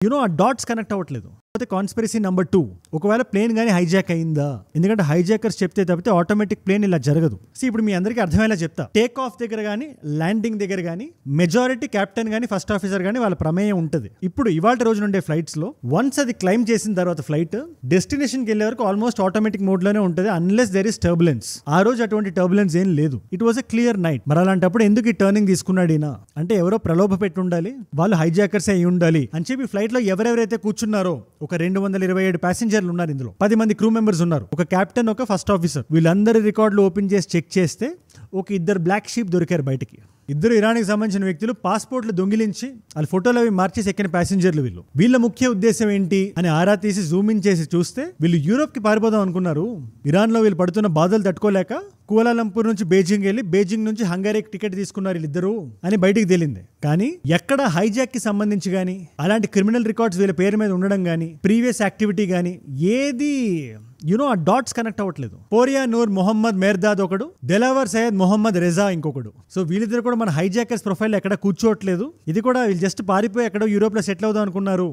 ఆ dots connect అవ్వట్లేదు. Conspiracy number 2, ఒకవేళ ప్లేన్ గానీ హైజాక్ అయిందా? ఎందుకంటే హైజాకర్స్ చెప్తే తప్పితే ఆటోమేటిక్ ప్లేన్ ఇలా జరగదు. ఇప్పుడు మీ అందరికీ అర్థమయ్యేలా చెప్తా. టేక్ ఆఫ్ దగ్గర గానీ ల్యాండింగ్ దగ్గర గానీ మెజారిటీ కెప్టెన్ గానీ ఫస్ట్ ఆఫీసర్ గానీ వాళ్ళ ప్రమేయం ఉంటుంది. ఇప్పుడు ఇవాళ రోజు నుండే ఫ్లైట్స్ లో వన్స్ అది క్లైమ్ చేసిన తర్వాత ఫ్లైట్ డెస్టినేషన్ కి వెళ్లే వరకు ఆల్మోస్ట్ ఆటోమేటిక్ మోడ్ లోనే ఉంటుంది, అన్లెస్ దేర్ ఇస్ టర్బులెన్స్. ఆ రోజు అటువంటి టర్బులెన్స్ ఏం లేదు. It was a clear night. మరి అలాంటప్పుడు ఎందుకు ఈ టర్నింగ్ తీసుకున్నాడు ఈయన? అంటే ఎవరో ప్రలోభ పెట్టి ఉండాలి, వాళ్ళు హైజాకర్స్ అయి ఉండాలి అని చెప్పి ఫ్లైట్ లో ఎవరెవరైతే కూర్చున్నారో, ఒక 227 ప్యాసింజర్లు ఉన్నారు, ఇందులో 10 మంది క్రూ మెంబర్స్ ఉన్నారు, ఒక కెప్టెన్, ఒక ఫస్ట్ ఆఫీసర్. వీళ్ళందరి రికార్డులు ఓపెన్ చేసి చెక్ చేస్తే ఒక 2 బ్లాక్ షీప్ దొరికారు బయటికి. 2 ఇరాన్కి సంబంధించిన వ్యక్తులు పాస్పోర్ట్లు దొంగిలించి వాళ్ళ ఫోటోలు అవి మార్చేసి ఎక్కిన ప్యాసింజర్లు. వీళ్ళ ముఖ్య ఉద్దేశం ఏంటి అని ఆరా తీసి జూమ్ ఇన్ చేసి చూస్తే వీళ్ళు యూరోప్ కి పారిపోదాం అనుకున్నారు. ఇరాన్ లో వీళ్ళు పడుతున్న బాధలు తట్టుకోలేక కులాలంపూర్ నుంచి బీజింగ్ వెళ్ళి బీజింగ్ నుంచి హంగరీకి టికెట్ తీసుకున్నారు వీళ్ళిద్దరూ అని బయటికి తేలింది. కానీ ఎక్కడ హైజాక్ కి సంబంధించి గానీ అలాంటి క్రిమినల్ రికార్డ్స్ వీళ్ళ పేరు మీద ఉండడం గానీ ప్రీవియస్ యాక్టివిటీ గానీ ఏది ఆ డాట్స్ కనెక్ట్ అవ్వట్లేదు. పోరియా నూర్ మొహమ్మద్ మేర్దాద్ ఒకడు, దెలావర్ సయ్యద్ మొహమ్మద్ రెజా ఇంకొకడు. సో వీళ్ళిద్దరు కూడా మన హైజాకర్స్ ప్రొఫైల్ ఎక్కడ కూర్చోవట్లేదు. ఇది కూడా వీళ్ళు జస్ట్ పారిపోయి ఎక్కడో యూరోప్ లో సెటిల్ అవుదాం అనుకున్నారు.